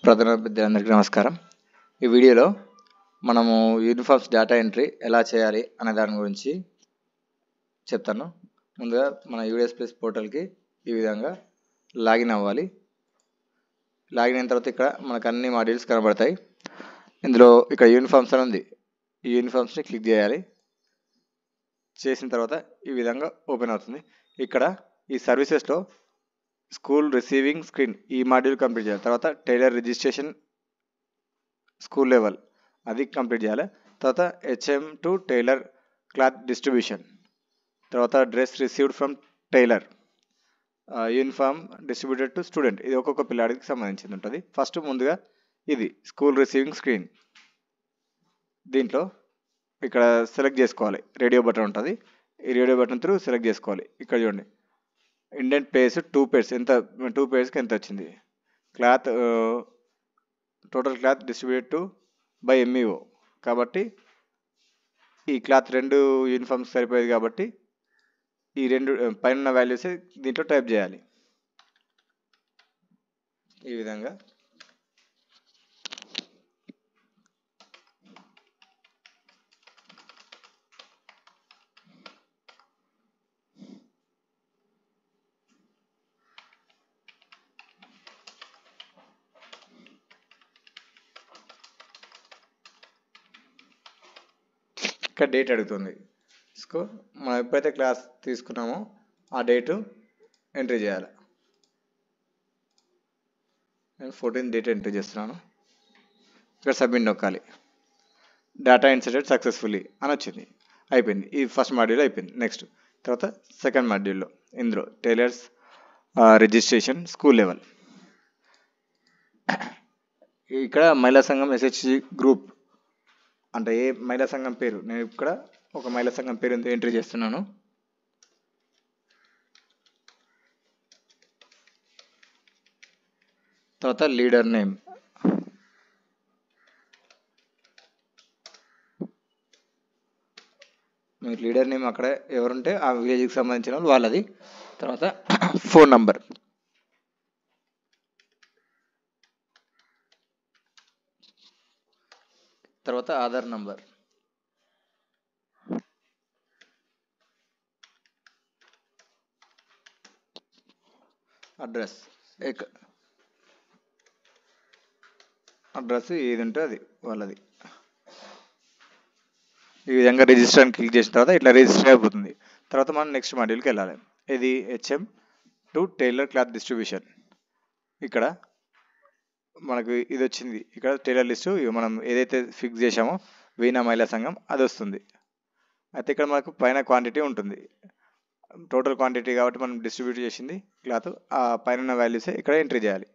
ప్రధాన విద్యార్థులందరికీ నమస్కారం. ఈ వీడియోలో మనము యూనిఫామ్స్ డేటా ఎంట్రీ ఎలా చేయాలి అనే దాని గురించి చెప్తాను. ముందుగా మన యూడిఎస్ ప్లస్ పోర్టల్కి ఈ విధంగా లాగిన్ అవ్వాలి. లాగిన్ అయిన తర్వాత ఇక్కడ మనకు అన్ని మాడ్యూల్స్ కనబడతాయి. ఇందులో ఇక్కడ యూనిఫామ్స్ అని ఉంది. ఈ యూనిఫామ్స్ని క్లిక్ చేయాలి. చేసిన తర్వాత ఈ విధంగా ఓపెన్ అవుతుంది. ఇక్కడ ఈ సర్వీసెస్లో స్కూల్ రిసీవింగ్ స్క్రీన్ ఈ మాడ్యూల్ కంప్లీట్ చేయాలి. తర్వాత టైలర్ రిజిస్ట్రేషన్ స్కూల్ లెవెల్ అది కంప్లీట్ చేయాలి. తర్వాత HM to tailor cloth distribution, తర్వాత dress received from tailor, uniform distributed to student, ఇది ఒక్కొక్క పిల్లాడికి సంబంధించింది ఉంటుంది. ఫస్ట్ ముందుగా ఇది స్కూల్ రిసీవింగ్ స్క్రీన్. దీంట్లో ఇక్కడ సెలెక్ట్ చేసుకోవాలి. రేడియో బటన్ ఉంటుంది. ఈ రేడియో బటన్ త్రూ సెలెక్ట్ చేసుకోవాలి. ఇక్కడ చూడండి, ఇండియన్ పేర్స్ 2 పేర్స్ ఎంత, 2 పేర్స్కి ఎంత వచ్చింది. Cloth total cloth distributed to buy MEO, కాబట్టి ఈ క్లాత్ 2 యూనిఫామ్స్ సరిపోయేది కాబట్టి ఈ 2 పైన వాల్యూస్ దీంట్లో టైప్ చేయాలి. ఈ విధంగా ఇక్కడ డేట్ అడుగుతుంది. సో మనం ఎప్పుడైతే క్లాస్ తీసుకున్నామో ఆ డేటు ఎంట్రీ చేయాలి. నేను 14 డేట్ ఎంట్రీ చేస్తున్నాను. ఇక్కడ సబ్మిట్ నొక్కాలి. డేటా ఇన్సర్టెడ్ సక్సెస్ఫుల్లీ అని వచ్చింది. అయిపోయింది. ఈ ఫస్ట్ మాడ్యూల్ అయిపోయింది. నెక్స్ట్ తర్వాత సెకండ్ మాడ్యూల్లో ఇందులో టైలర్స్ రిజిస్ట్రేషన్ స్కూల్ లెవెల్. ఇక్కడ మహిళా సంఘం ఎస్హెచ్జి గ్రూప్ అంటే ఏ మహిళా సంఘం పేరు, నేను ఇక్కడ ఒక మహిళా సంఘం పేరు ఎంట్రీ చేస్తున్నాను. తర్వాత లీడర్ నేమ్, మీరు లీడర్ నేమ్ అక్కడ ఎవరుంటే ఆ విలేజ్కి సంబంధించిన వాళ్ళు వాళ్ళది. తర్వాత ఫోన్ నంబర్, తర్వాత ఆధార్ నంబర్, అడ్రస్ ఏది ఉంటే అది వాళ్ళది. ఈ విధంగా రిజిస్టర్ అని క్లిక్ చేసిన తర్వాత ఇట్లా రిజిస్టర్ అయిపోతుంది. తర్వాత మనం నెక్స్ట్ మాడ్యూల్కి వెళ్ళాలి. ఇది HM to tailor cloth distribution. ఇక్కడ మనకు ఇది వచ్చింది. ఇక్కడ టైలర్ లిస్టు మనం ఏదైతే ఫిక్స్ చేసామో వీణా మహిళా సంఘం అది వస్తుంది. అయితే ఇక్కడ మనకు పైన క్వాంటిటీ ఉంటుంది. టోటల్ క్వాంటిటీ కాబట్టి మనం డిస్ట్రిబ్యూట్ చేసింది క్లాత్, ఆ పైన వాల్యూసే ఇక్కడ ఎంట్రీ చేయాలి.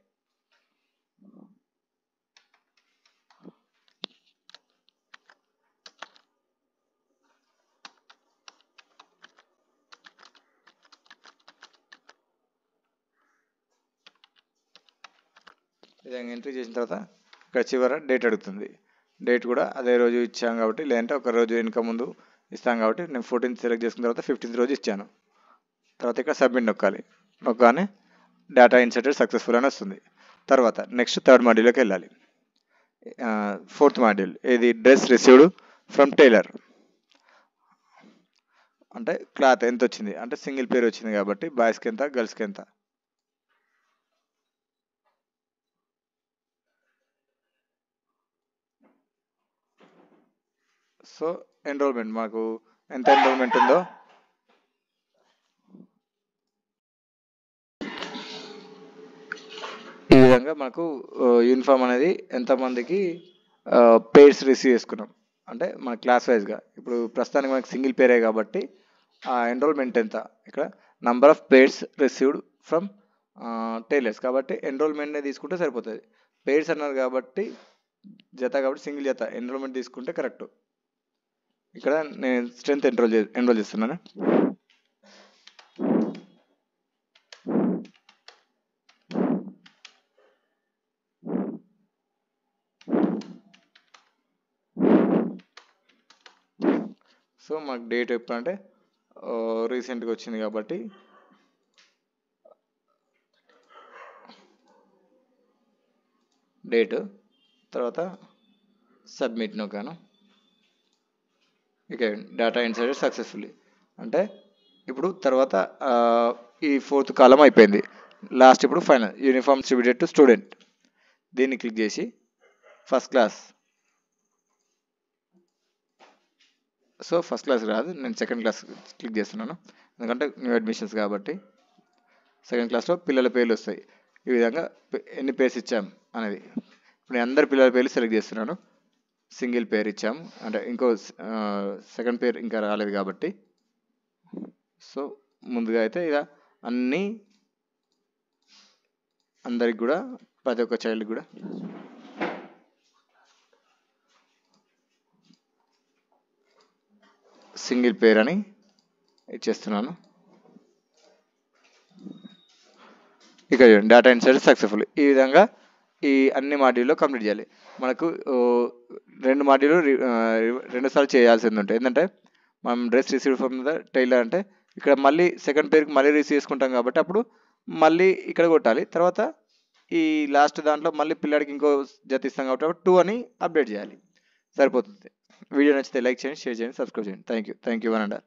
విధంగా ఎంట్రీ చేసిన తర్వాత ఇక్కడ చివర డేట్ అడుగుతుంది. డేట్ కూడా అదే రోజు ఇచ్చాం కాబట్టి, లేదంటే ఒక రోజు వెనుక ముందు ఇస్తాం కాబట్టి నేను 14th సెలెక్ట్ చేసుకున్న తర్వాత 15th రోజు ఇచ్చాను. తర్వాత ఇక్కడ సబ్మిట్ నొక్కాలి. నొక్కగానే డేటా ఇన్సర్టెడ్ సక్సెస్ఫుల్ అని వస్తుంది. తర్వాత నెక్స్ట్ థర్డ్ మాడ్యూల్లోకి వెళ్ళాలి. ఫోర్త్ మాడ్యూల్ ఇది డ్రెస్ రిసీవ్డ్ ఫ్రమ్ టైలర్. అంటే క్లాత్ ఎంత వచ్చింది అంటే సింగిల్ పేరు వచ్చింది కాబట్టి బాయ్స్కి ఎంత, గర్ల్స్కి ఎంత. సో ఎన్రోల్మెంట్ మాకు ఎంత ఎన్రోల్మెంట్ ఉందో ఈ విధంగా మనకు యూనిఫామ్ అనేది ఎంతమందికి పేర్స్ రిసీవ్ చేసుకున్నాం అంటే మన క్లాస్ వైజ్గా. ఇప్పుడు ప్రస్తుతానికి మనకి సింగిల్ పేరే కాబట్టి ఆ ఎన్రోల్మెంట్ ఎంత, ఇక్కడ number of pairs received from tailors కాబట్టి ఎన్రోల్మెంట్నే తీసుకుంటే సరిపోతుంది. పేర్స్ అన్నారు కాబట్టి జత కాబట్టి సింగిల్ జత ఎన్రోల్మెంట్ తీసుకుంటే కరెక్ట్. ఇక్కడ నేను స్ట్రెంత్ ఎన్రోల్ చేస్తున్నాను. సో మాకు డేట్ ఎప్పుడంటే రీసెంట్గా వచ్చింది కాబట్టి డేటు, తర్వాత సబ్మిట్ నొక్కాను. ఇక డేటా ఇన్సర్టెడ్ సక్సెస్ఫుల్లీ అంటే ఇప్పుడు తర్వాత ఈ 4th కాలం అయిపోయింది. లాస్ట్ ఇప్పుడు final uniform distributed to student. దీన్ని క్లిక్ చేసి first class. So first class రాదు, నేను సెకండ్ క్లాస్ క్లిక్ చేస్తున్నాను ఎందుకంటే న్యూ అడ్మిషన్స్ కాబట్టి. సెకండ్ క్లాస్లో పిల్లల పేర్లు వస్తాయి. ఈ విధంగా ఎన్ని పేర్స్ ఇచ్చాం అనేది. ఇప్పుడు నేను అందరి పిల్లల పేర్లు సెలెక్ట్ చేస్తున్నాను. సింగిల్ పేరు ఇచ్చాము అంటే ఇంకో సెకండ్ పేరు ఇంకా రాలేదు కాబట్టి. సో ముందుగా అయితే ఇక అందరికి కూడా ప్రతి ఒక్క చైల్డ్కి కూడా సింగిల్ పేర్ అని ఇచ్చేస్తున్నాను. ఇక డేటా ఇన్సర్ట్ సక్సెస్ఫుల్. ఈ విధంగా ఈ అన్ని మాడ్యూల్లో కంప్లీట్ చేయాలి. మనకు 2 మాడ్యూల్ 2 సార్లు చేయాల్సింది ఉంటుంది. ఏంటంటే మనం dress receive from the tailor అంటే ఇక్కడ మళ్ళీ సెకండ్ పేరుకి మళ్ళీ రిసీవ్ చేసుకుంటాం కాబట్టి అప్పుడు మళ్ళీ ఇక్కడ కొట్టాలి. తర్వాత ఈ లాస్ట్ దాంట్లో మళ్ళీ పిల్లాడికి ఇంకో జత ఇస్తాం కాబట్టి 2 అని అప్డేట్ చేయాలి. సరిపోతుంది. వీడియో నచ్చితే లైక్ చేయండి, షేర్ చేయండి, సబ్స్క్రైబ్ చేయండి. Thank you 1 and all.